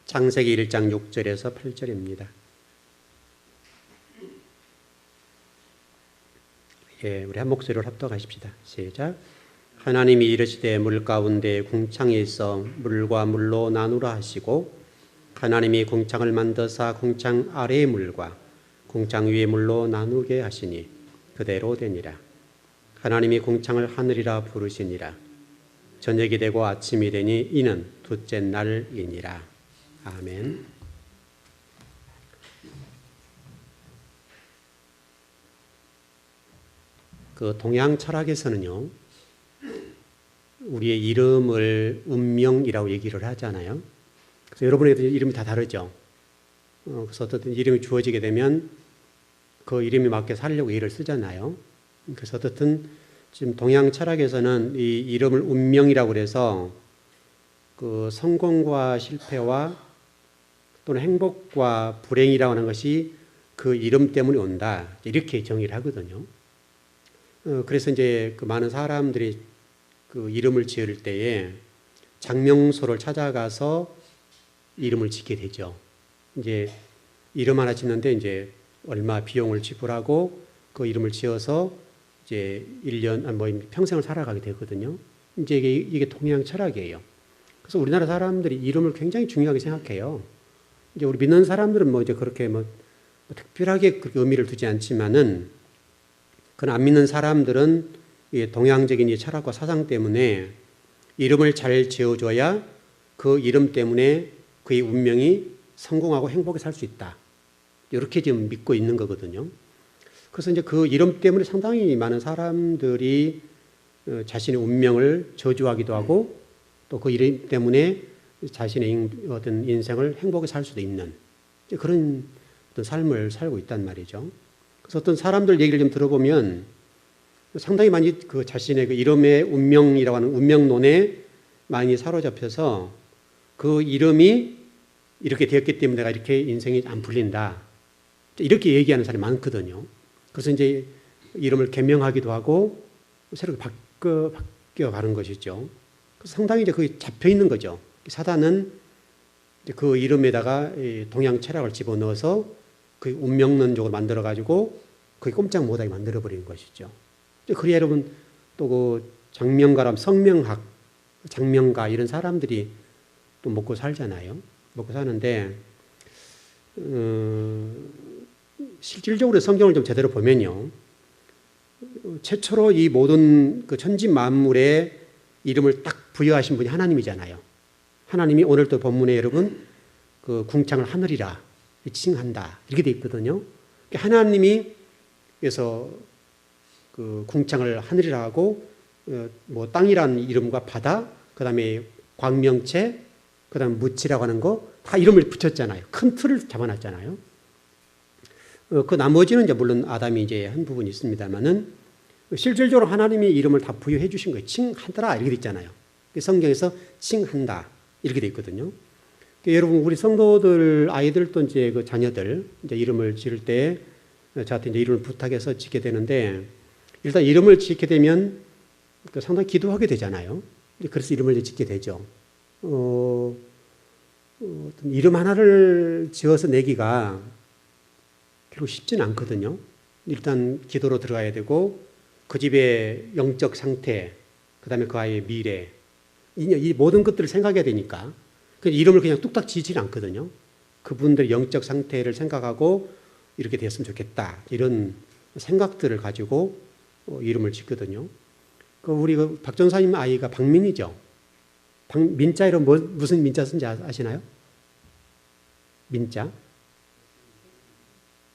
창세기 1장 6절에서 8절입니다. 우리 한 목소리로 합독하십시다. 시작. 하나님이 이르시되 물 가운데 궁창이 있어 물과 물로 나누라 하시고 하나님이 궁창을 만드사 궁창 아래의 물과 궁창 위의 물로 나누게 하시니 그대로 되니라. 하나님이 궁창을 하늘이라 부르시니라. 저녁이 되고 아침이 되니 이는 둘째 날이니라. 아멘. 그 동양 철학에서는요, 우리의 이름을 운명이라고 얘기를 하잖아요. 그래서 여러분의 이름이 다 다르죠. 그래서 어떤 이름이 주어지게 되면 그 이름에 맞게 살려고 예를 쓰잖아요. 그래서 어떻든 지금 동양 철학에서는 이 이름을 운명이라고 그래서 그 성공과 실패와 또는 행복과 불행이라고 하는 것이 그 이름 때문에 온다, 이렇게 정의를 하거든요. 그래서 이제 그 많은 사람들이 그 이름을 지을 때에 장명소를 찾아가서 이름을 짓게 되죠. 이제 이름 하나 짓는데 이제 얼마 비용을 지불하고 그 이름을 지어서 이제 1년, 평생을 살아가게 되거든요. 이제 이게 동양 철학이에요. 그래서 우리나라 사람들이 이름을 굉장히 중요하게 생각해요. 이제 우리 믿는 사람들은 이제 그렇게 특별하게 그렇게 의미를 두지 않지만은, 그러나 안 믿는 사람들은 동양적인 이 철학과 사상 때문에 이름을 잘 지어줘야 그 이름 때문에 그의 운명이 성공하고 행복하게 살 수 있다, 이렇게 지금 믿고 있는 거거든요. 그래서 이제 그 이름 때문에 상당히 많은 사람들이 자신의 운명을 저주하기도 하고 또 그 이름 때문에 자신의 어떤 인생을 행복하게 살 수도 있는 그런 어떤 삶을 살고 있단 말이죠. 그래서 어떤 사람들 얘기를 좀 들어보면 상당히 많이 그 자신의 그 이름의 운명이라고 하는 운명론에 많이 사로잡혀서 그 이름이 이렇게 되었기 때문에 내가 이렇게 인생이 안 풀린다, 이렇게 얘기하는 사람이 많거든요. 그래서 이제 이름을 개명하기도 하고 새로 바뀌어 가는 것이죠. 그래서 상당히 이제 그게 잡혀 있는 거죠. 사단은 그 이름에다가 동양 철학을 집어넣어서 그 운명론적으로 만들어가지고 그게 꼼짝 못하게 만들어버리는 것이죠. 그래야 여러분 또 그 장명가라면 성명학, 장명가 이런 사람들이 또 먹고 살잖아요. 먹고 사는데 실질적으로 성경을 좀 제대로 보면요, 최초로 이 모든 그 천지 만물에 이름을 딱 부여하신 분이 하나님이잖아요. 하나님이 오늘 또 본문에 여러분 그 궁창을 하늘이라 칭한다, 이렇게 돼 있거든요. 하나님이 그래서 그 궁창을 하늘이라 하고 땅이라는 이름과 바다, 그다음에 광명체, 그다음 무치라고 하는 거 다 이름을 붙였잖아요. 큰 틀을 잡아놨잖아요. 그 나머지는 이제 물론 아담이 이제 한 부분이 있습니다만은 실질적으로 하나님이 이름을 다 부여해 주신 거예요. 칭하더라, 이렇게 돼 있잖아요. 성경에서 칭한다, 이렇게 돼 있거든요. 여러분 우리 성도들 아이들도 이제 그 자녀들 이제 이름을 지을 때 저한테 이제 이름을 부탁해서 짓게 되는데, 일단 이름을 짓게 되면 상당히 기도하게 되잖아요. 그래서 이름을 짓게 되죠. 이름 하나를 지어서 내기가 결국 쉽지는 않거든요. 일단 기도로 들어가야 되고 그 집의 영적 상태, 그 다음에 그 아이의 미래, 이 모든 것들을 생각해야 되니까 이름을 그냥 뚝딱 지지는 않거든요. 그분들의 영적 상태를 생각하고 이렇게 됐으면 좋겠다, 이런 생각들을 가지고 이름을 짓거든요. 우리 박 전사님 아이가 박민이죠. 민자 이름 무슨 민자 쓴지 아시나요? 민자.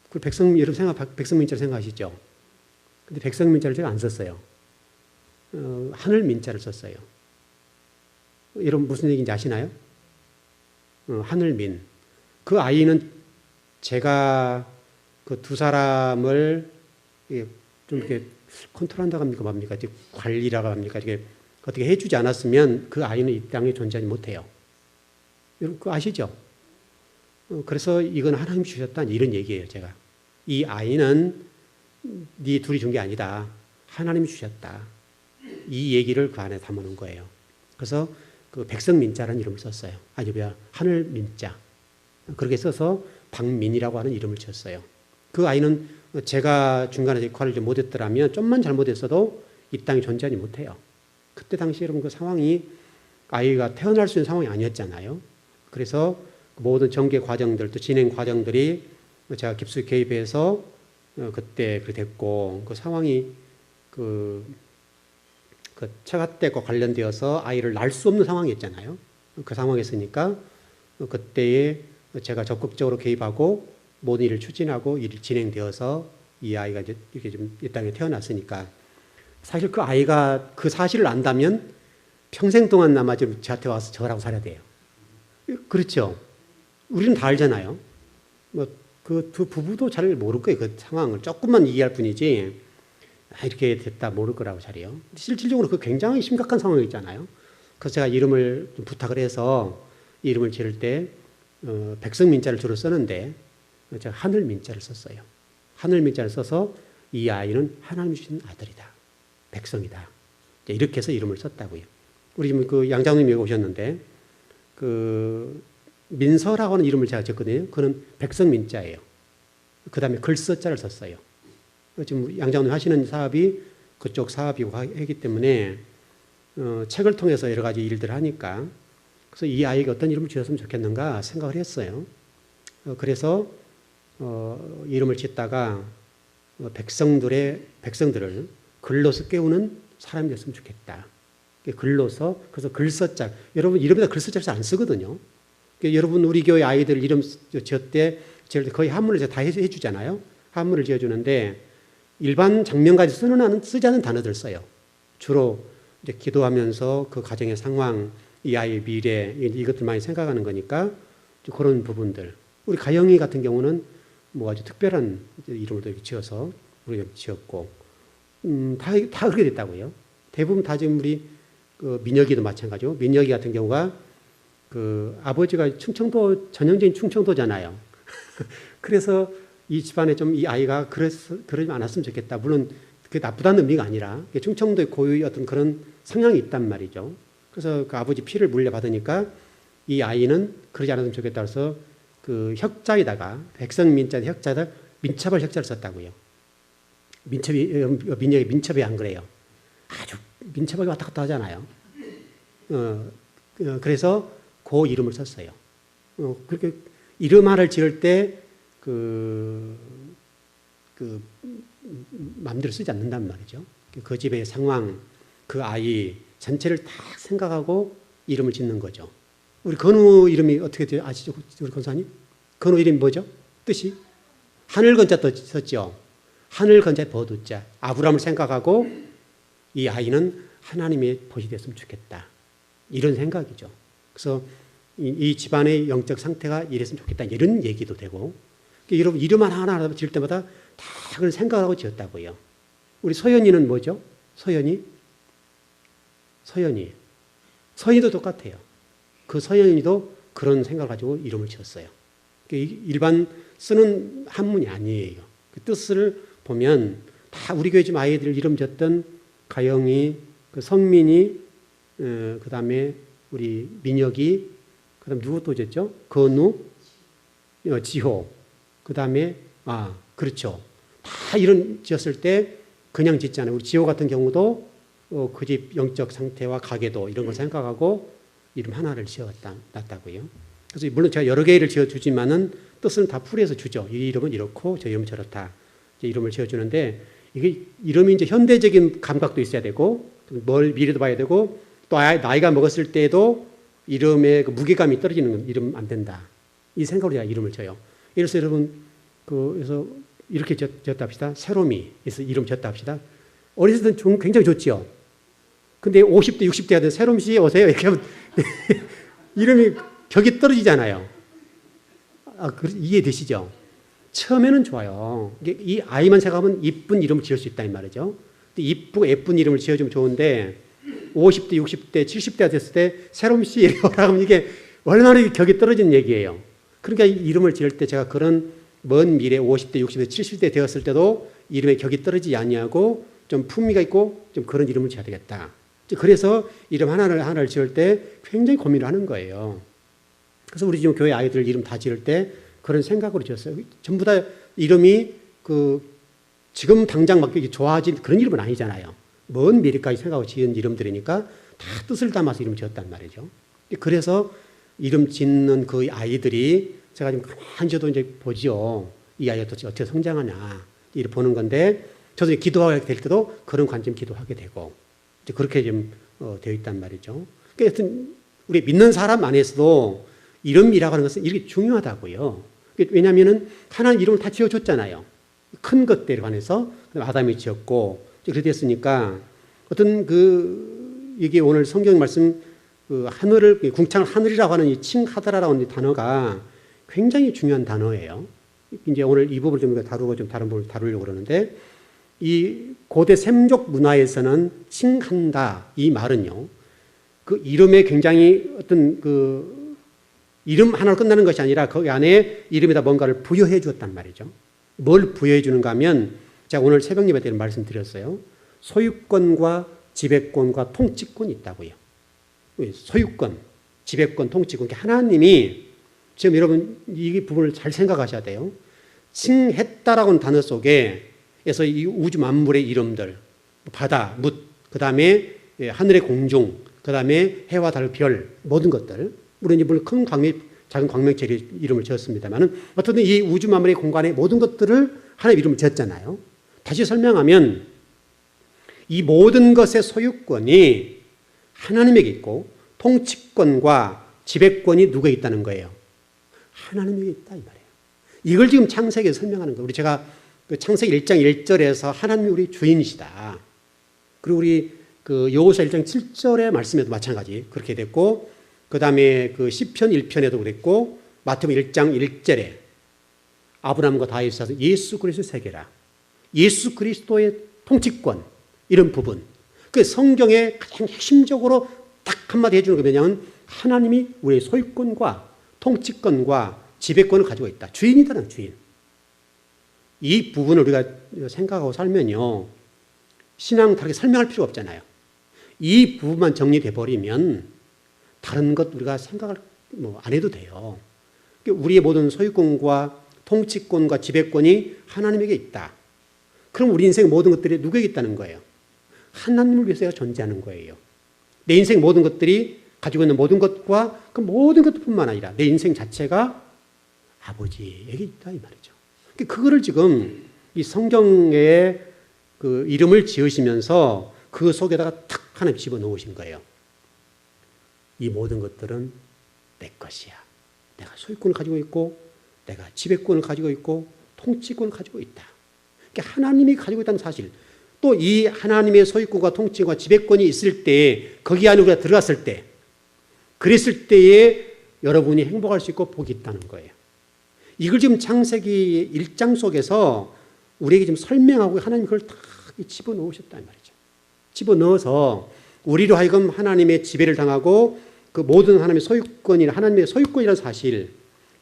그 백성민자를 생각하시죠? 근데 백성민자를 제가 안 썼어요. 하늘민자를 썼어요. 여러분 무슨 얘기인지 아시나요? 하늘민. 그 아이는 제가 그 두 사람을 좀 이렇게 컨트롤한다고 합니까? 뭡니까? 관리라고 합니까? 이렇게 어떻게 해주지 않았으면 그 아이는 이 땅에 존재하지 못해요. 여러분 그거 아시죠? 그래서 이건 하나님이 주셨다, 이런 얘기예요. 제가 이 아이는 네 둘이 준 게 아니다, 하나님이 주셨다, 이 얘기를 그 안에 담아놓은 거예요. 그래서 그 백성민자라는 이름을 썼어요. 아니 뭐야 하늘민자. 그렇게 써서 박민이라고 하는 이름을 지었어요. 그 아이는 제가 중간에 역할을 좀 못했더라면 좀만 잘못했어도 이 땅에 존재하지 못해요. 그때 당시 여러분 그 상황이 아이가 태어날 수 있는 상황이 아니었잖아요. 그래서 모든 전개 과정들 또 진행 과정들이 제가 깊숙이 개입해서 그때 그렇게 됐고 그 상황이 그 처가댁과 관련되어서 아이를 낳을 수 없는 상황이었잖아요. 그 상황이었으니까 그때에 제가 적극적으로 개입하고 모든 일을 추진하고 일이 진행되어서 이 아이가 이제 이렇게 좀 이 땅에 태어났으니까 사실 그 아이가 그 사실을 안다면 평생 동안 아마 좀 저한테 와서 저라고 살아야 돼요. 그렇죠. 우리는 다 알잖아요. 뭐 그 두 부부도 잘 모를 거예요. 그 상황을 조금만 이해할 뿐이지 이렇게 됐다 모를 거라고 잘해요. 실질적으로 그 굉장히 심각한 상황이 있잖아요. 그래서 제가 이름을 좀 부탁을 해서 이름을 지을 때 백성민자를 주로 쓰는데 제가 하늘민자를 썼어요. 하늘민자를 써서 이 아이는 하나님이 주신 아들이다. 백성이다. 이렇게 해서 이름을 썼다고요. 우리 지금 그 양장님이 오셨는데 그 민서라고 하는 이름을 제가 지었거든요. 그는 백성민자예요. 그 다음에 글서자를 썼어요. 지금 양장님 하시는 사업이 그쪽 사업이고 하기 때문에 책을 통해서 여러 가지 일들을 하니까 그래서 이 아이에게 어떤 이름을 지었으면 좋겠는가 생각을 했어요. 그래서 이름을 짓다가 백성들을 글로서 깨우는 사람이 됐으면 좋겠다. 글로서 그래서 글서자 여러분 이름에다 글서자를 잘 안 쓰거든요. 여러분 우리 교회 아이들 이름 지을 때 거의 한문을 다 해주잖아요. 한문을 지어주는데 일반 장면까지 쓰지 않은 단어들 써요. 주로 이제 기도하면서 그 가정의 상황, 이 아이의 미래 이것들 많이 생각하는 거니까 그런 부분들. 우리 가영이 같은 경우는 뭐 아주 특별한 이름을 이렇게 지어서 우리가 지었고 다 그렇게 됐다고요. 대부분 다 지금 우리 그 민혁이도 마찬가지고 민혁이 같은 경우가 그 아버지가 충청도 전형적인 충청도잖아요. 그래서 이 집안에 좀 이 아이가 그러지 않았으면 좋겠다. 물론 그게 나쁘다는 의미가 아니라 충청도의 고유의 어떤 그런 성향이 있단 말이죠. 그래서 그 아버지 피를 물려받으니까 이 아이는 그러지 않았으면 좋겠다 해서 그 혁자에다가 백성민자 혁자에다 민첩을 혁자를 썼다고요. 민혁이 민첩이 안 그래요. 아주 민첩하게 왔다 갔다 하잖아요. 그래서 그 이름을 썼어요. 그렇게 이름 하나를 지을 때 마음대로 쓰지 않는단 말이죠. 그 집의 상황, 그 아이 전체를 다 생각하고 이름을 짓는 거죠. 우리 건우 이름이 어떻게 아시죠? 우리 권사님? 건우 이름이 뭐죠? 뜻이? 하늘 건자 썼죠. 하늘 건자 버두자. 아브라함을 생각하고 이 아이는 하나님의 벗이 됐으면 좋겠다. 이런 생각이죠. 그래서 이 집안의 영적 상태가 이랬으면 좋겠다. 이런 얘기도 되고 여러분 이름 하나 지을 때마다 다 그런 생각을 하고 지었다고요. 우리 서연이는 뭐죠? 서연이도 똑같아요. 그 서연이도 그런 생각을 가지고 이름을 지었어요. 일반 쓰는 한문이 아니에요. 그 뜻을 보면 다 우리 교회 지금 아이들 이름 지었던 가영이, 그 성민이, 그 다음에 우리 민혁이, 그 다음에 누구 또 지었죠? 건우, 지호, 그 다음에 그렇죠. 다 이런 지었을 때 그냥 짓잖아요. 우리 지호 같은 경우도 그 집 영적 상태와 가계도 이런 걸 생각하고 이름 하나를 지어놨다고요. 그래서 물론 제가 여러 개를 지어주지만은 뜻은 다 풀이해서 주죠. 이 이름은 이렇고 저 이름은 저렇다. 이름을 지어주는데 이게 이름이 이제 현대적인 감각도 있어야 되고 뭘 미래도 봐야 되고 또 나이가 먹었을 때도 이름의 그 무게감이 떨어지는 건 이름 안 된다. 이 생각으로 제가 이름을 지어요. 그래서 여러분 그래서 이렇게 지었다 합시다. 새롬이 그래서 이름 지었다 합시다. 어렸을 때는 굉장히 좋지요. 근데 50대 60대가 된 새롬 씨 오세요 이렇게 하면 이름이 격이 떨어지잖아요. 이해되시죠? 처음에는 좋아요. 이 아이만 생각하면 이쁜 이름을 지을 수 있다는 말이죠. 이쁘고 예쁜 이름을 지어주면 좋은데 50대, 60대, 70대가 됐을 때 새롬 씨 이라고 하면 이게 얼마나 격이 떨어지는 얘기예요. 그러니까 이름을 지을 때 제가 그런 먼 미래 50대, 60대, 70대 되었을 때도 이름의 격이 떨어지지 아니하고 좀 품위가 있고 좀 그런 이름을 지어야 되겠다. 그래서 이름 하나를 지을 때 굉장히 고민을 하는 거예요. 그래서 우리 지금 교회 아이들 이름 다 지을 때 그런 생각으로 지었어요. 전부 다 이름이 지금 당장 막 좋아진 그런 이름은 아니잖아요. 먼 미래까지 생각하고 지은 이름들이니까 다 뜻을 담아서 이름 지었단 말이죠. 그래서 이름 짓는 그 아이들이 제가 지금 가만히 저도 이제 보죠. 이 아이가 도대체 어떻게 성장하냐 이렇게 보는 건데 저도 기도하게 될 때도 그런 관점 기도하게 되고 이제 그렇게 좀 되어 있단 말이죠. 그러니까 하여튼 우리 믿는 사람 안에서도 이름이라고 하는 것은 이렇게 중요하다고요. 왜냐하면은 하나님 이름을 다 지어줬잖아요. 큰 것들에 관해서 아담이 지었고 그렇게 됐으니까 어떤 이게 오늘 성경 말씀 하늘을 궁창을 하늘이라고 하는 이 칭하다라고 하는 단어가 굉장히 중요한 단어예요. 이제 오늘 이 부분을 좀 다루고 좀 다른 부분을 다루려고 그러는데 이 고대 샘족 문화에서는 칭한다 이 말은요. 그 이름에 굉장히 어떤 이름 하나로 끝나는 것이 아니라 거기 안에 이름에다 뭔가를 부여해 주었단 말이죠. 뭘 부여해 주는가 하면 제가 오늘 새벽 예배 때 말씀드렸어요. 소유권과 지배권과 통치권이 있다고요. 소유권, 지배권, 통치권. 하나님이 지금 여러분 이 부분을 잘 생각하셔야 돼요. 칭했다라고 하는 단어 속에서 이 우주 만물의 이름들, 바다, 뭇, 그 다음에 하늘의 공중, 그 다음에 해와 달, 별, 모든 것들. 우리는 물론 큰 작은 광명체의 이름을 지었습니다만 어쨌든 이 우주 만물의 공간의 모든 것들을 하나님 이름을 지었잖아요. 다시 설명하면 이 모든 것의 소유권이 하나님에게 있고 통치권과 지배권이 누구에 있다는 거예요? 하나님에게 있다 이 말이에요. 이걸 지금 창세기에서 설명하는 거예요. 제가 창세기 1장 1절에서 하나님이 우리 주인이시다. 그리고 우리 여호수아 1장 7절의 말씀에도 마찬가지 그렇게 됐고 그 다음에 시편 1편에도 그랬고 마태복음 1장 1절에 아브라함과 다윗이 사서 예수 그리스도의 세계라. 예수 그리스도의 통치권 이런 부분. 그 성경에 가장 핵심적으로 딱 한마디 해주는 게 뭐냐면 하나님이 우리의 소유권과 통치권과 지배권을 가지고 있다. 주인이다는 주인. 이 부분을 우리가 생각하고 살면요. 신앙 다르게 설명할 필요가 없잖아요. 이 부분만 정리돼 버리면 다른 것 우리가 생각을 안 해도 돼요. 우리의 모든 소유권과 통치권과 지배권이 하나님에게 있다. 그럼 우리 인생 모든 것들이 누구에게 있다는 거예요? 하나님을 위해서 존재하는 거예요. 내 인생 모든 것들이 가지고 있는 모든 것과 그 모든 것뿐만 아니라 내 인생 자체가 아버지에게 있다 이 말이죠. 그거를 지금 이 성경에 이름을 지으시면서 그 속에다가 탁 하나 집어넣으신 거예요. 이 모든 것들은 내 것이야. 내가 소유권을 가지고 있고 내가 지배권을 가지고 있고 통치권을 가지고 있다. 그러니까 하나님이 가지고 있다는 사실. 또 이 하나님의 소유권과 통치권과 지배권이 있을 때 거기 안에 우리가 들어갔을 때 그랬을 때에 여러분이 행복할 수 있고 복이 있다는 거예요. 이걸 지금 창세기 1장 속에서 우리에게 지금 설명하고 하나님 그걸 다 집어넣으셨단 말이죠. 집어넣어서 우리로 하여금 하나님의 지배를 당하고 그 모든 하나님의 소유권이나 하나님의 소유권이라는 사실,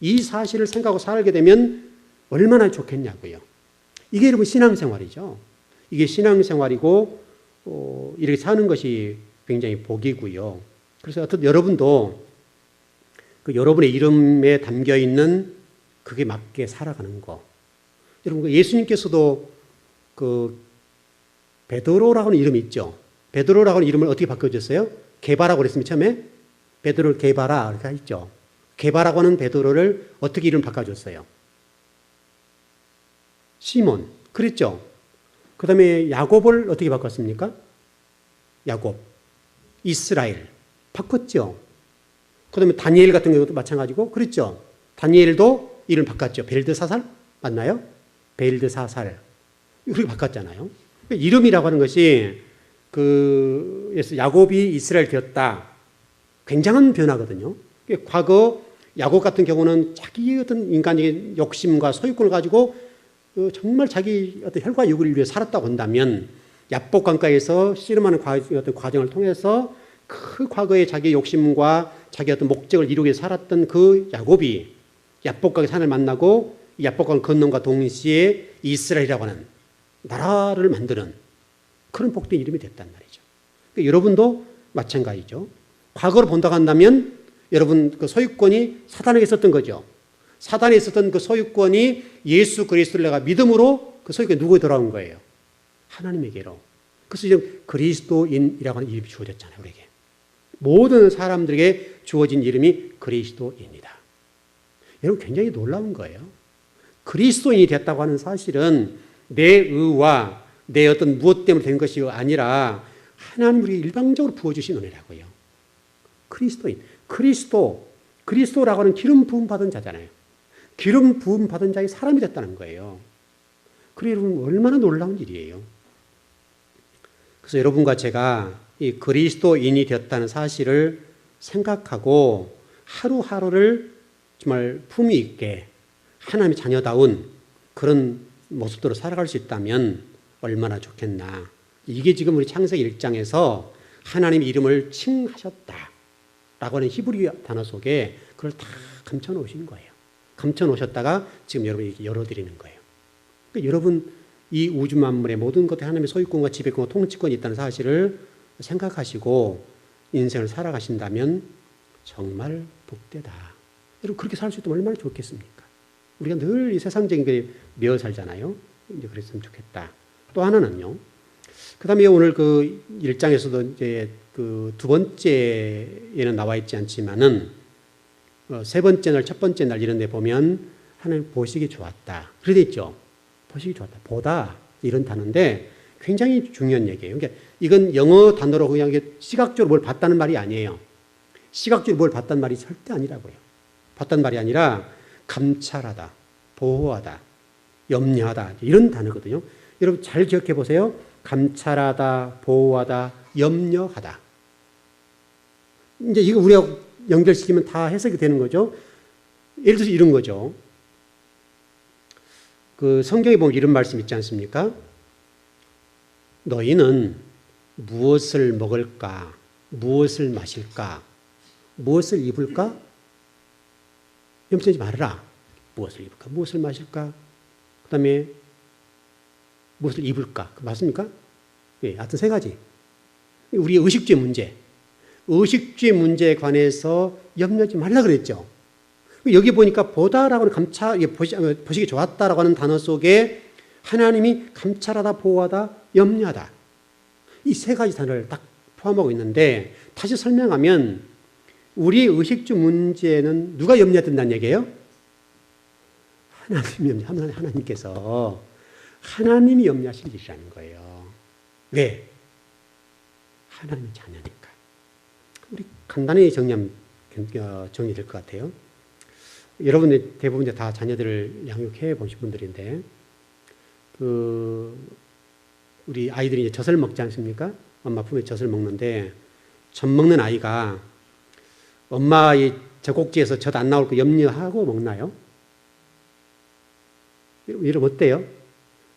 이 사실을 생각하고 살게 되면 얼마나 좋겠냐고요. 이게 여러분 신앙생활이죠. 이게 신앙생활이고 이렇게 사는 것이 굉장히 복이고요. 그래서 어떤 여러분도 여러분의 이름에 담겨있는 그게 맞게 살아가는 거. 여러분 예수님께서도 베드로라고 하는 이름이 있죠. 베드로라고 하는 이름을 어떻게 바꿔주셨어요? 게바라고 그랬습니다. 처음에 베드로를 게바라 이렇게 했죠. 게바라고 하는 베드로를 어떻게 이름 바꿔줬어요? 시몬 그랬죠. 그 다음에 야곱을 어떻게 바꿨습니까? 야곱, 이스라엘 바꿨죠. 그 다음에 다니엘 같은 경우도 마찬가지고 그랬죠. 다니엘도 이름 바꿨죠. 벨드사살 맞나요? 벨드사살 이렇게 바꿨잖아요. 이름이라고 하는 것이 야곱이 이스라엘 되었다. 굉장한 변화거든요. 과거 야곱 같은 경우는 자기 어떤 인간적인 욕심과 소유권을 가지고 정말 자기 어떤 혈과 육을 위해 살았다고 한다면 야복 강가에서 씨름하는 어떤 과정을 통해서 그 과거의 자기 욕심과 자기 어떤 목적을 이루기 위해 살았던 그 야곱이 야복강의 산을 만나고 야복강 건너과 동시에 이스라엘이라고 하는 나라를 만드는 그런 복된 이름이 됐단 말이죠. 여러분도 마찬가지죠. 과거로 본다고 한다면 여러분 그 소유권이 사단에게 있었던 거죠. 사단에 있었던 그 소유권이 예수 그리스도를 내가 믿음으로 그 소유권이 누구에 돌아온 거예요? 하나님에게로. 그래서 지금 그리스도인이라고 하는 이름이 주어졌잖아요. 우리에게. 모든 사람들에게 주어진 이름이 그리스도인이다. 여러분 굉장히 놀라운 거예요. 그리스도인이 됐다고 하는 사실은 내 의와 내 어떤 무엇 때문에 된 것이 아니라 하나님 우리에게 일방적으로 부어주신 은혜라고요. 그리스도인. 그리스도라고 하는 기름 부음 받은 자잖아요. 기름 부음 받은 자의 사람이 됐다는 거예요. 그래 여러분 얼마나 놀라운 일이에요. 그래서 여러분과 제가 이 그리스도인이 되었다는 사실을 생각하고 하루하루를 정말 품위 있게 하나님의 자녀다운 그런 모습대로 살아갈 수 있다면 얼마나 좋겠나. 이게 지금 우리 창세기 1장에서 하나님 이름을 칭하셨다라고 하는 히브리 단어 속에 그걸 다 감춰 놓으신 거예요. 감춰 놓으셨다가 지금 여러분에게 열어드리는 거예요. 그러니까 여러분 이 우주 만물의 모든 것에 하나님의 소유권과 지배권과 통치권이 있다는 사실을 생각하시고 인생을 살아가신다면 정말 복되다. 여러분 그렇게 살 수 있다면 얼마나 좋겠습니까? 우리가 늘 이 세상적인 게 메어 살잖아요. 이제 그랬으면 좋겠다. 또 하나는요. 그다음에 오늘 그 1장에서도 이제 그 두 번째에는 나와 있지 않지만은 세 번째 날, 첫 번째 날 이런 데 보면 하나님 보시기 좋았다. 그래 있죠. 보시기 좋았다. 보다 이런 단어인데 굉장히 중요한 얘기예요. 그러니까 이건 영어 단어로 그냥 시각적으로 뭘 봤다는 말이 아니에요. 시각적으로 뭘 봤다는 말이 절대 아니라고요. 봤다는 말이 아니라 감찰하다, 보호하다, 염려하다 이런 단어거든요. 여러분 잘 기억해 보세요. 감찰하다, 보호하다, 염려하다. 이제 이거 우리가 연결시키면 다 해석이 되는 거죠. 예를 들어서 이런 거죠. 그 성경에 보면 이런 말씀 있지 않습니까? 너희는 무엇을 먹을까? 무엇을 마실까? 무엇을 입을까? 염려하지 말아라. 무엇을 입을까? 무엇을 마실까? 그 다음에 무엇을 입을까? 맞습니까? 예, 하여튼 세 가지. 우리의 의식주의 문제. 의식주의 문제에 관해서 염려하지 말라 그랬죠. 여기 보니까 보다라고 하는 보시기 좋았다라고 하는 단어 속에 하나님이 감찰하다, 보호하다, 염려하다. 이 세 가지 단어를 딱 포함하고 있는데 다시 설명하면 우리 의식주 문제는 누가 염려해야 된다는 얘기예요? 하나님께서 하나님이 염려하실 일이라는 거예요. 왜? 하나님의 자녀니까. 우리 간단히 정리될 것 같아요. 여러분 대부분 다 자녀들을 양육해 보신 분들인데, 우리 아이들이 이제 젖을 먹지 않습니까? 엄마 품에 젖을 먹는데, 젖 먹는 아이가 엄마의 젖꼭지에서 젖 안 나올 거 염려하고 먹나요? 이러면 어때요?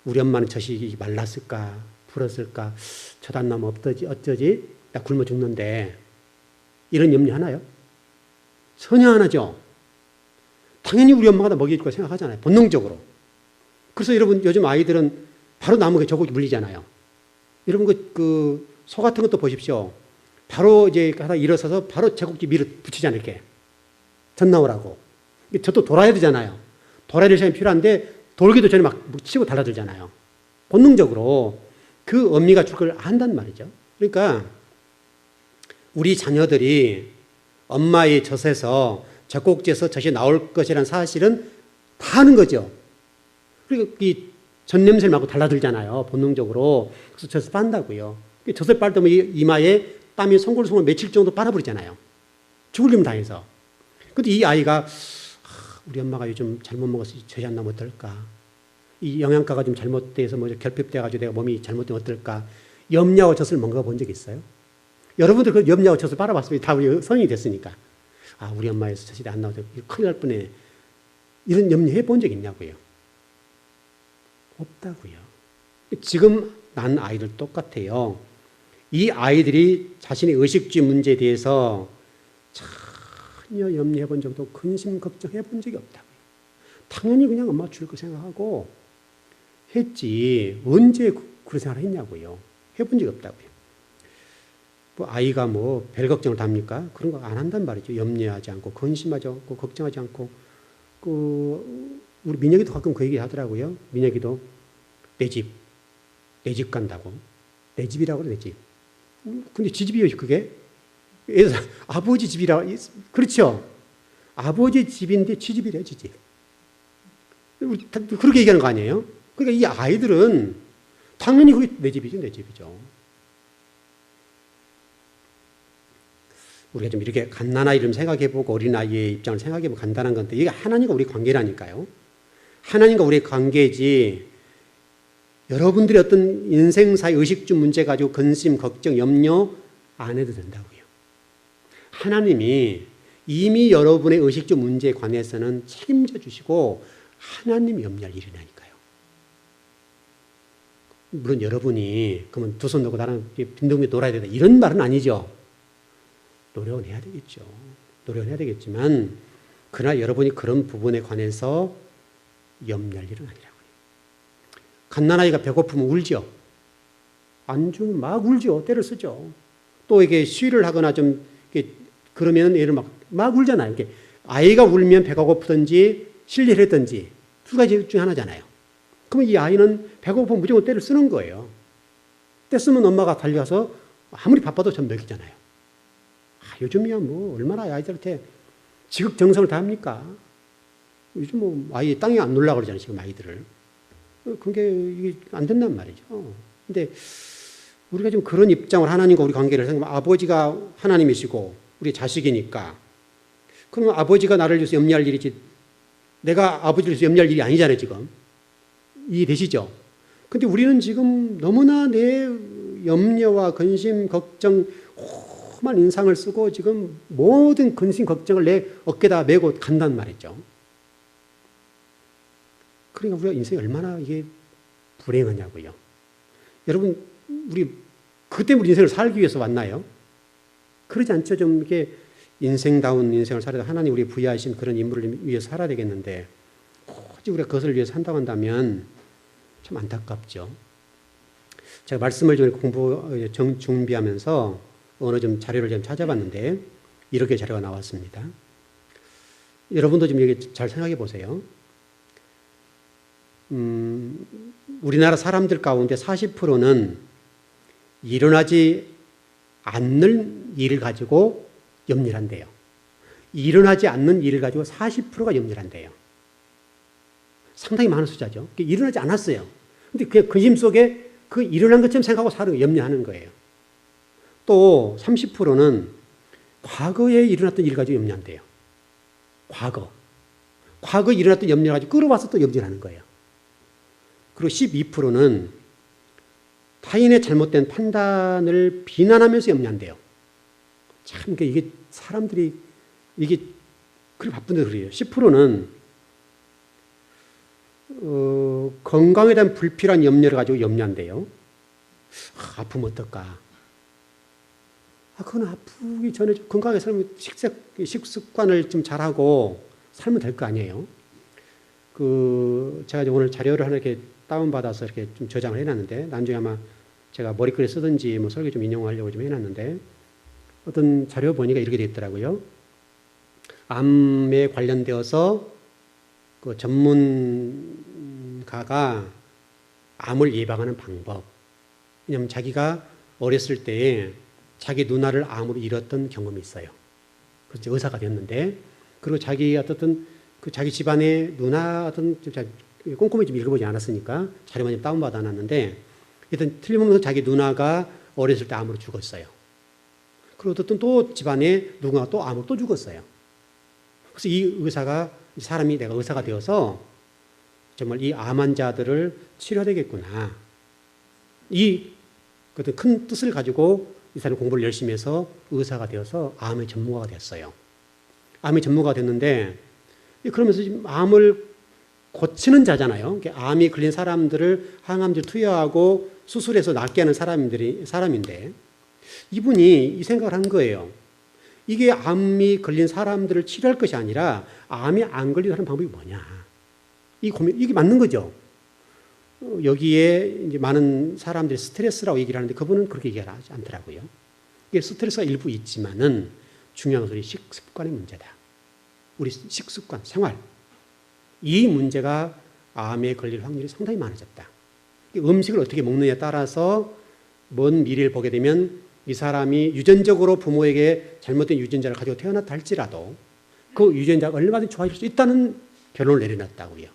우리 엄마는 젖이 말랐을까? 불었을까? 젖 안 나오면 어쩌지? 나 굶어 죽는데. 이런 염려 하나요? 전혀 안 하죠. 당연히 우리 엄마가 다 먹일 거라고 생각하잖아요. 본능적으로. 그래서 여러분 요즘 아이들은 바로 나무에 젖꼭지 물리잖아요. 여러분 소 같은 것도 보십시오. 바로 이제 하다 일어서서 바로 젖꼭지 밀어 붙이잖아요. 이렇게. 젖 나오라고. 젖도 돌아야 되잖아요. 돌아야 될 시간이 필요한데 돌기도 전에 막 치고 달라들잖아요. 본능적으로 그 엄미가 줄 걸 안단 말이죠. 그러니까 우리 자녀들이 엄마의 젖에서 젖꼭지에서 젖이 나올 것이라는 사실은 다 아는 거죠. 그리고 이 젖 냄새를 맡고 달라들잖아요. 본능적으로. 그래서 젖을 빤다고요. 젖을 빨면 이마에 땀이 송골송골 며칠 정도 빨아버리잖아요. 죽을 림 당해서. 근데 이 아이가 우리 엄마가 요즘 잘못 먹어서 젖이 안 나면 어떨까? 이 영양가가 좀 잘못돼서 결핍돼가지고 내가 몸이 잘못되면 어떨까? 염려하고 젖을 먹어본 적 있어요? 여러분들 그 염려하고 젖을 빨아봤으면 다 우리 성인이 됐으니까. 우리 엄마에서 젖이 안 나오죠. 큰일 날 뻔해. 이런 염려해 본 적 있냐고요? 없다고요. 지금 난 아이들 똑같아요. 이 아이들이 자신의 의식주의 문제에 대해서 전혀 염려해 본 적도 근심 걱정해 본 적이 없다고요. 당연히 그냥 엄마 줄 거 생각하고 했지. 언제 그런 생각을 했냐고요. 해본 적이 없다고요. 그 아이가 뭐 별 걱정을 다 합니까? 그런 거 안 한단 말이죠. 염려하지 않고, 근심하지 않고, 걱정하지 않고. 우리 민혁이도 가끔 그 얘기 하더라고요. 민혁이도 내 집 간다고. 내 집이라고 그래, 내 집. 근데 지 집이에요, 그게? 아버지 집이라, 그렇죠? 아버지 집인데 지 집이래, 지 집. 그렇게 얘기하는 거 아니에요? 그러니까 이 아이들은 당연히 그게 내 집이죠, 내 집이죠. 우리가 좀 이렇게 갓난아이를 좀 생각해보고 어린아이의 입장을 생각해보면 간단한 건데 이게 하나님과 우리 관계라니까요. 하나님과 우리의 관계지 여러분들이 어떤 인생사의 의식주 문제 가지고 근심, 걱정, 염려 안 해도 된다고요. 하나님이 이미 여러분의 의식주 문제에 관해서는 책임져 주시고 하나님이 염려할 일이라니까요. 물론 여러분이 그러면 두 손 놓고 나랑 빈둥빈둥 놀아야 된다 이런 말은 아니죠. 노력은 해야 되겠죠. 노력은 해야 되겠지만 그러나 여러분이 그런 부분에 관해서 염려할 일은 아니라고요. 갓난아이가 배고프면 울죠. 안 주면 막 울죠. 때를 쓰죠. 또 이게 쉬를 하거나 좀 그러면 얘를 막 울잖아요. 이렇게 아이가 울면 배가 고프든지 실리를 했든지 두 가지 중에 하나잖아요. 그러면 이 아이는 배고프면 무조건 때를 쓰는 거예요. 때 쓰면 엄마가 달려가서 아무리 바빠도 전 먹이잖아요. 요즘이야 뭐 얼마나 아이들한테 지극정성을 다합니까? 요즘 뭐 아이 땅에 안 놀라고 그러잖아요. 지금 아이들을. 그게 이게 안 된단 말이죠. 근데 우리가 좀 그런 입장을 하나님과 우리 관계를 생각하면 아버지가 하나님이시고 우리 자식이니까 그러면 아버지가 나를 위해서 염려할 일이지 내가 아버지를 위해서 염려할 일이 아니잖아요. 지금. 이해되시죠? 근데 우리는 지금 너무나 내 염려와 근심, 걱정 험한 인상을 쓰고 지금 모든 근심, 걱정을 내 어깨에다 메고 간단 말이죠. 그러니까 우리가 인생이 얼마나 이게 불행하냐고요. 여러분, 우리 그 때문에 인생을 살기 위해서 왔나요? 그러지 않죠. 좀 이렇게 인생다운 인생을 살아야 하나님 우리 부여하신 그런 인물을 위해서 살아야 되겠는데 굳이 우리가 그것을 위해서 산다고 한다면 참 안타깝죠. 제가 말씀을 좀 준비하면서 어느 좀 자료를 좀 찾아봤는데 이렇게 자료가 나왔습니다. 여러분도 좀 여기 잘 생각해 보세요. 우리나라 사람들 가운데 40%는 일어나지 않는 일을 가지고 염려를 한대요. 일어나지 않는 일을 가지고 40%가 염려를 한대요. 상당히 많은 숫자죠. 일어나지 않았어요. 근데 그냥 근심 속에 그 일어난 것처럼 생각하고 살아요. 염려하는 거예요. 또 30%는 과거에 일어났던 일 가지고 염려한대요. 과거에 일어났던 염려 가지고 끌어와서 또 염려를 하는 거예요. 그리고 12%는 타인의 잘못된 판단을 비난하면서 염려한대요. 참 이게 사람들이 이게 그렇게 바쁜데 그래요. 10%는 건강에 대한 불필요한 염려를 가지고 염려한대요. 아프면 어떨까? 그건 아프기 전에 건강하게 살면 식습관을 좀 잘하고 살면 될 거 아니에요. 제가 오늘 자료를 하나 이렇게 다운받아서 이렇게 좀 저장을 해놨는데, 나중에 아마 제가 머리글에 쓰든지 뭐 설계 좀 인용하려고 좀 해놨는데, 어떤 자료 보니까 이렇게 되어 있더라고요. 암에 관련되어서 그 전문가가 암을 예방하는 방법. 왜냐하면 자기가 어렸을 때에 자기 누나를 암으로 잃었던 경험이 있어요. 그래서 의사가 됐는데, 그리고 자기 어떤 자기 집안의 누나 어떤 꼼꼼히 좀 읽어보지 않았으니까 자료만 좀 다운받아 놨는데, 일단 틀림없는 자기 누나가 어렸을 때 암으로 죽었어요. 그리고 어떤 또 집안에 누군가 또 암으로 또 죽었어요. 그래서 이 사람이 내가 의사가 되어서 정말 이 암 환자들을 치료해야 되겠구나. 이 큰 뜻을 가지고 이 사람이 공부를 열심히 해서 의사가 되어서 암의 전문가가 됐어요. 암의 전문가가 됐는데, 그러면서 지금 암을 고치는 자잖아요. 암이 걸린 사람들을 항암제를 투여하고 수술해서 낫게 하는 사람인데, 이분이 이 생각을 한 거예요. 이게 암이 걸린 사람들을 치료할 것이 아니라 암이 안 걸리게 하는 방법이 뭐냐. 이게 맞는 거죠. 여기에 이제 많은 사람들이 스트레스라고 얘기를 하는데 그분은 그렇게 얘기하지 않더라고요. 이게 스트레스가 일부 있지만은 중요한 것은 우리 식습관의 문제다. 우리 식습관, 생활. 이 문제가 암에 걸릴 확률이 상당히 많아졌다. 음식을 어떻게 먹느냐에 따라서 먼 미래를 보게 되면 이 사람이 유전적으로 부모에게 잘못된 유전자를 가지고 태어났다 할지라도 그 유전자가 얼마든지 좋아질 수 있다는 결론을 내려놨다고요.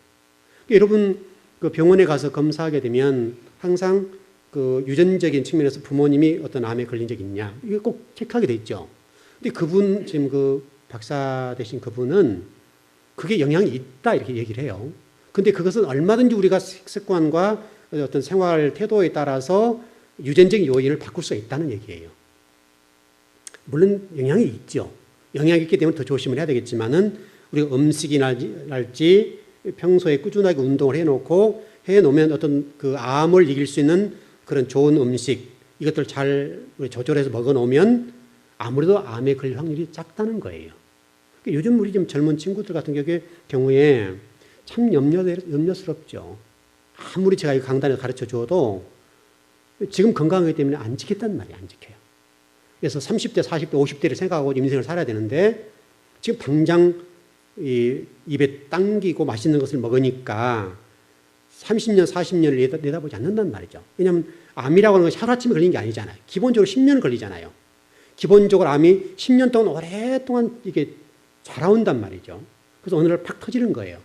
여러분 그 병원에 가서 검사하게 되면 항상 그 유전적인 측면에서 부모님이 어떤 암에 걸린 적이 있냐 이거 꼭 체크하게 돼 있죠. 근데 그분 지금 그 박사 되신 그분은 그게 영향이 있다 이렇게 얘기를 해요. 근데 그것은 얼마든지 우리가 식습관과 어떤 생활 태도에 따라서 유전적인 요인을 바꿀 수 있다는 얘기예요. 물론 영향이 있죠. 영향이 있기 때문에 더 조심을 해야 되겠지만은 우리가 음식이랄지 평소에 꾸준하게 운동을 해놓으면 어떤 그 암을 이길 수 있는 그런 좋은 음식 이것들 잘 조절해서 먹어놓으면 아무래도 암에 걸릴 확률이 작다는 거예요. 요즘 우리 좀 젊은 친구들 같은 경우에 참 염려스럽죠. 아무리 제가 이 강단에서 가르쳐 줘도 지금 건강하기 때문에 안 지켰단 말이에요. 안 지켜요. 그래서 30대, 40대, 50대를 생각하고 인생을 살아야 되는데 지금 당장 입에 당기고 맛있는 것을 먹으니까 30년, 40년을 내다보지 않는단 말이죠. 왜냐하면 암이라고 하는 것이 하루아침에 걸리는 게 아니잖아요. 기본적으로 10년 걸리잖아요. 기본적으로 암이 10년 동안 오랫동안 이게 자라온단 말이죠. 그래서 어느 날 팍 터지는 거예요.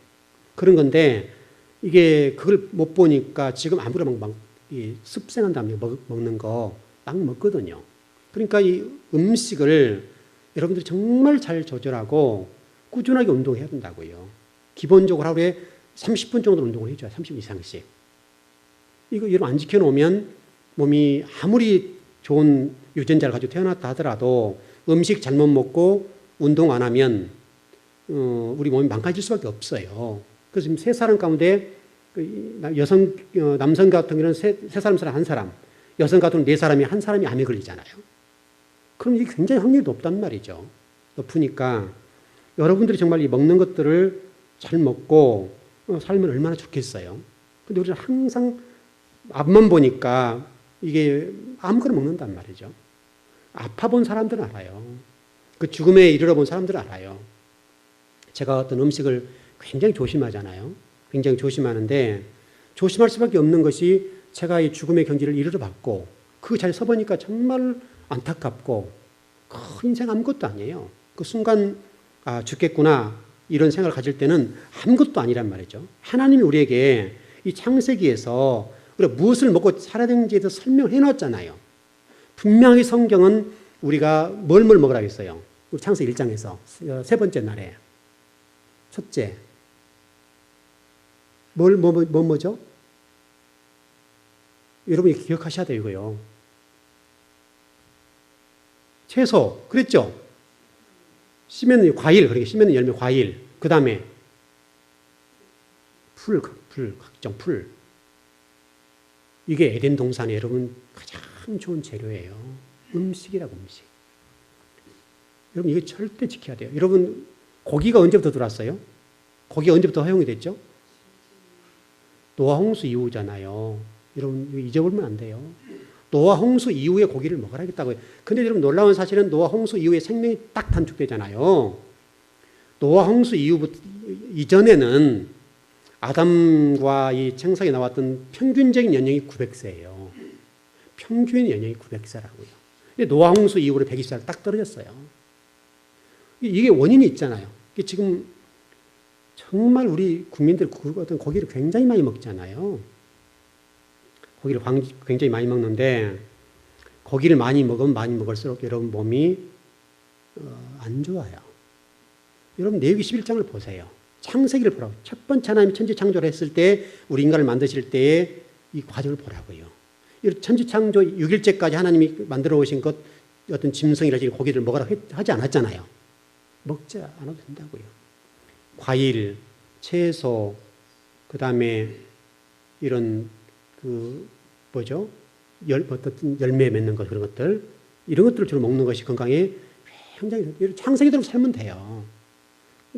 그런 건데 이게 그걸 못 보니까 지금 아무래도 막 습생한 다음에 먹는 거 막 먹거든요. 그러니까 이 음식을 여러분들이 정말 잘 조절하고 꾸준하게 운동해야 된다고요. 기본적으로 하루에 30분 정도 운동을 해줘요. 30분 이상씩. 이거 여러분 안 지켜놓으면 몸이 아무리 좋은 유전자를 가지고 태어났다 하더라도 음식 잘못 먹고 운동 안 하면 우리 몸이 망가질 수밖에 없어요. 그래서 지금 세 사람 가운데 남성 같은 경우는 세 사람 한 사람, 여성 같은 경우는 네 사람이 한 사람이 암에 걸리잖아요. 그럼 이게 굉장히 확률이 높단 말이죠. 높으니까 여러분들이 정말 이 먹는 것들을 잘 먹고 살면 얼마나 좋겠어요. 근데 우리는 항상 앞만 보니까 이게 아무거나 먹는단 말이죠. 아파본 사람들은 알아요. 그 죽음에 이르러 본 사람들은 알아요. 제가 어떤 음식을 굉장히 조심하잖아요. 굉장히 조심하는데 조심할 수밖에 없는 것이 제가 이 죽음의 경지를 이르러 봤고 그 자리에 서보니까 정말 안타깝고 인생 아무것도 아니에요. 그 순간 죽겠구나 이런 생각을 가질 때는 아무것도 아니란 말이죠. 하나님이 우리에게 이 창세기에서 우리가 무엇을 먹고 살아야 되는지에 대해서 설명을 해놨잖아요. 분명히 성경은 우리가 뭘 먹으라고 했어요. 우리 창세기 1장에서 세 번째 날에 첫째 뭐죠? 여러분이 기억하셔야 돼요, 이거요. 채소, 그랬죠? 씨면 과일, 그러니까 씨면 열매 과일. 그 다음에 풀, 각종 풀. 이게 에덴 동산에 여러분 가장 좋은 재료예요. 음식이라고 음식. 여러분 이거 절대 지켜야 돼요. 여러분 고기가 언제부터 들어왔어요? 고기가 언제부터 허용이 됐죠? 노아 홍수 이후잖아요. 여러분 잊어버리면 안 돼요. 노아 홍수 이후에 고기를 먹으라 했다고요. 근데 여러분 놀라운 사실은 노아 홍수 이후에 생명이 딱 단축되잖아요. 노아 홍수 이전에는 아담과 이 창세기에 나왔던 평균적인 연령이 900세예요. 평균 연령이 900세라고요. 근데 노아 홍수 이후로 120세로 딱 떨어졌어요. 이게 원인이 있잖아요. 이게 지금 정말 우리 국민들 어떤 고기를 굉장히 많이 먹잖아요. 고기를 굉장히 많이 먹는데 고기를 많이 먹으면 많이 먹을수록 여러분 몸이 안 좋아요. 여러분 레위기 11장을 보세요. 창세기를 보라고. 첫 번째 하나님이 천지 창조를 했을 때 우리 인간을 만드실 때의 이 과정을 보라고요. 천지 창조 6일째까지 하나님이 만들어 오신 것 어떤 짐승이라든지 고기를 먹으라 하지 않았잖아요. 먹지 않아도 된다고요. 과일, 채소, 그 다음에 이런 어떤 열매 맺는 것 그런 것들 이런 것들을 주로 먹는 것이 건강에 굉장히 창세기대로 살면 돼요.